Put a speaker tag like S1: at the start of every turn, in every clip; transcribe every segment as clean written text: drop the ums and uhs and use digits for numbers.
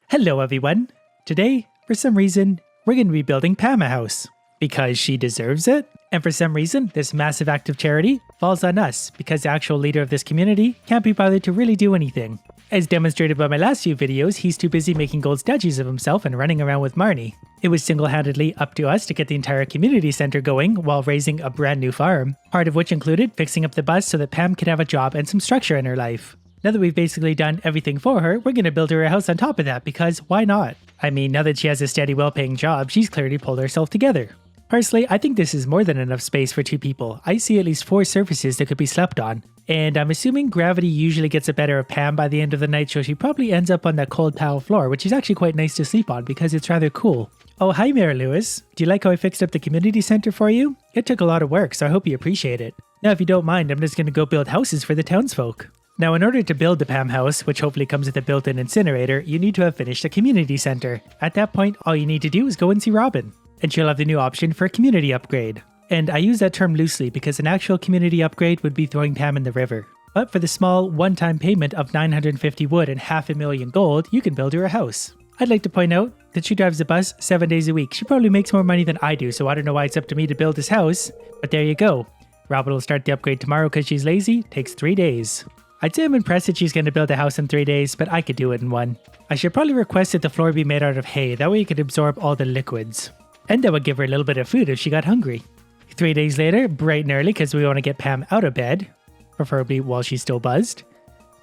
S1: Hello everyone! Today, for some reason, we're going to be building Pam a house. Because she deserves it, and for some reason, this massive act of charity falls on us because the actual leader of this community can't be bothered to really do anything. As demonstrated by my last few videos, he's too busy making gold statues of himself and running around with Marnie. It was single-handedly up to us to get the entire community center going while raising a brand new farm, part of which included fixing up the bus so that Pam could have a job and some structure in her life. Now that we've basically done everything for her, we're going to build her a house on top of that because why not? I mean, now that she has a steady, well-paying job, she's clearly pulled herself together. Personally, I think this is more than enough space for two people. I see at least 4 surfaces that could be slept on. And I'm assuming gravity usually gets the better of Pam by the end of the night, so she probably ends up on that cold tile floor, which is actually quite nice to sleep on because it's rather cool. Oh, hi Mary Lewis. Do you like how I fixed up the community center for you? It took a lot of work, so I hope you appreciate it. Now, if you don't mind, I'm just going to go build houses for the townsfolk. Now, in order to build the Pam house, which hopefully comes with a built-in incinerator, you need to have finished the community center. At that point, all you need to do is go and see Robin, and she'll have the new option for a community upgrade. And I use that term loosely because an actual community upgrade would be throwing Pam in the river. But for the small, one-time payment of 950 wood and 500,000 gold, you can build her a house. I'd like to point out that she drives the bus 7 days a week. She probably makes more money than I do, so I don't know why it's up to me to build this house. But there you go. Robin will start the upgrade tomorrow because she's lazy. Takes 3 days. I'd say I'm impressed that she's going to build a house in 3 days, but I could do it in 1. I should probably request that the floor be made out of hay, that way it could absorb all the liquids. And that would give her a little bit of food if she got hungry. 3 days later, bright and early because we want to get Pam out of bed, preferably while she's still buzzed.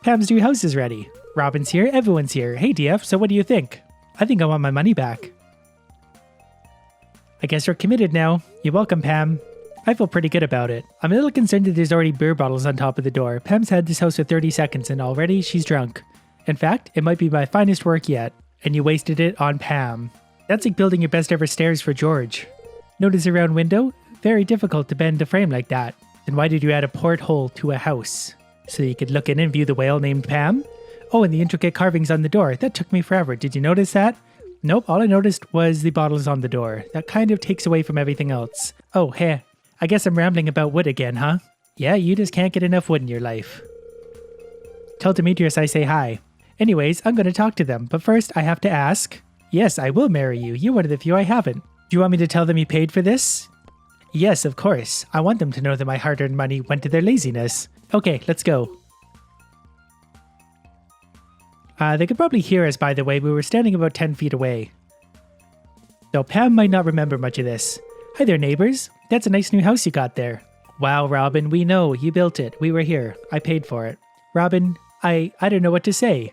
S1: Pam's new house is ready. Robin's here, everyone's here. Hey DF, so what do you think? I think I want my money back. I guess we're committed now. You're welcome, Pam. I feel pretty good about it. I'm a little concerned that there's already beer bottles on top of the door. Pam's had this house for 30 seconds and already she's drunk. In fact, it might be my finest work yet. And you wasted it on Pam. That's like building your best ever stairs for George. Notice a round window? Very difficult to bend a frame like that. Then why did you add a porthole to a house? So you could look in and view the whale named Pam? Oh, and the intricate carvings on the door. That took me forever. Did you notice that? Nope, all I noticed was the bottles on the door. That kind of takes away from everything else. Oh, hey. I guess I'm rambling about wood again, huh? Yeah, you just can't get enough wood in your life. Tell Demetrius I say hi. Anyways, I'm going to talk to them, but first I have to ask. Yes, I will marry you. You're one of the few I haven't. Do you want me to tell them you paid for this? Yes, of course. I want them to know that my hard-earned money went to their laziness. Okay, let's go. They could probably hear us, by the way. We were standing about 10 feet away. Though Pam might not remember much of this. Hi there, neighbors. That's a nice new house you got there. Wow, Robin, we know. You built it. We were here. I paid for it. Robin, I don't know what to say.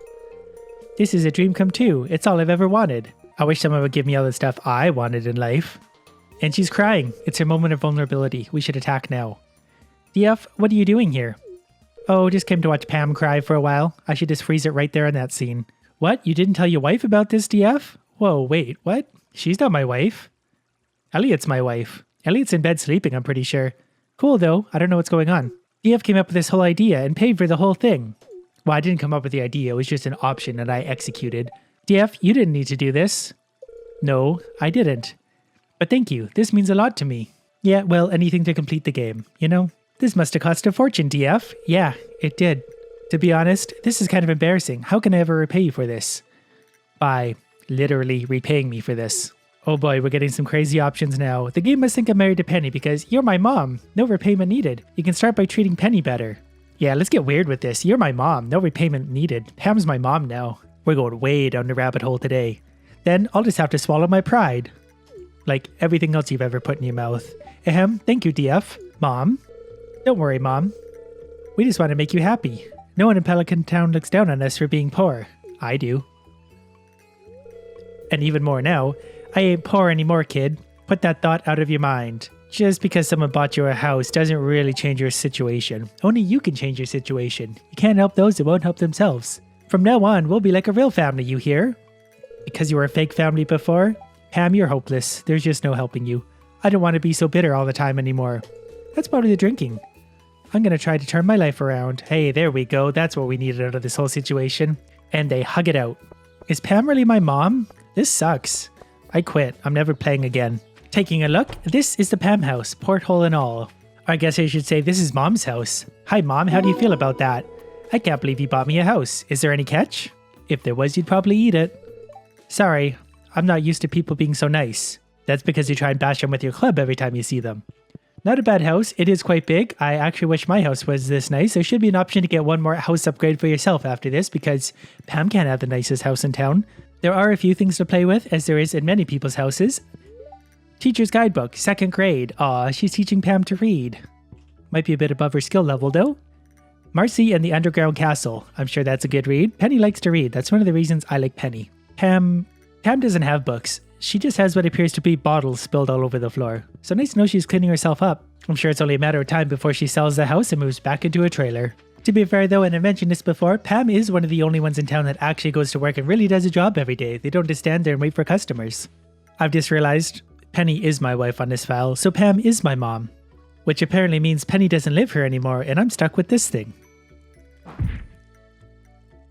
S1: This is a dream come true. It's all I've ever wanted. I wish someone would give me all the stuff I wanted in life. And she's crying. It's her moment of vulnerability. We should attack now. DF, what are you doing here? Oh, just came to watch Pam cry for a while. I should just freeze it right there in that scene. What? You didn't tell your wife about this, DF? Whoa, wait, what? She's not my wife. Elliot's my wife. Elliot's in bed sleeping, I'm pretty sure. Cool though, I don't know what's going on. DF came up with this whole idea and paid for the whole thing. Well, I didn't come up with the idea, it was just an option that I executed. DF, you didn't need to do this. No, I didn't. But thank you, this means a lot to me. Yeah, well, anything to complete the game, you know? This must have cost a fortune, DF. Yeah, it did. To be honest, this is kind of embarrassing. How can I ever repay you for this? By literally repaying me for this. Oh boy, we're getting some crazy options now. The game must think I'm married to Penny because you're my mom. No repayment needed. You can start by treating Penny better. Yeah, let's get weird with this. You're my mom. No repayment needed. Pam's my mom now. We're going way down the rabbit hole today. Then I'll just have to swallow my pride. Like everything else you've ever put in your mouth. Ahem, thank you, DF. Mom. Don't worry, Mom. We just want to make you happy. No one in Pelican Town looks down on us for being poor. I do. And even more now. I ain't poor anymore, kid. Put that thought out of your mind. Just because someone bought you a house doesn't really change your situation. Only you can change your situation. You can't help those that won't help themselves. From now on, we'll be like a real family, you hear? Because you were a fake family before? Pam, you're hopeless. There's just no helping you. I don't want to be so bitter all the time anymore. That's probably the drinking. I'm going to try to turn my life around. Hey, there we go. That's what we needed out of this whole situation. And they hug it out. Is Pam really my mom? This sucks. I quit. I'm never playing again. Taking a look, this is the Pam house, porthole and all. I guess I should say this is Mom's house. Hi Mom, how do you feel about that? I can't believe you bought me a house. Is there any catch? If there was, you'd probably eat it. Sorry, I'm not used to people being so nice. That's because you try and bash them with your club every time you see them. Not a bad house. It is quite big. I actually wish my house was this nice. There should be an option to get one more house upgrade for yourself after this because Pam can't have the nicest house in town. There are a few things to play with, as there is in many people's houses. Teacher's Guidebook, 2nd grade. Aw, she's teaching Pam to read. Might be a bit above her skill level though. Marcy and the Underground Castle. I'm sure that's a good read. Penny likes to read. That's one of the reasons I like Penny. Pam doesn't have books. She just has what appears to be bottles spilled all over the floor. So nice to know she's cleaning herself up. I'm sure it's only a matter of time before she sells the house and moves back into a trailer. To be fair though, and I mentioned this before, Pam is one of the only ones in town that actually goes to work and really does a job every day. They don't just stand there and wait for customers. I've just realized Penny is my wife on this file, so Pam is my mom. Which apparently means Penny doesn't live here anymore and I'm stuck with this thing.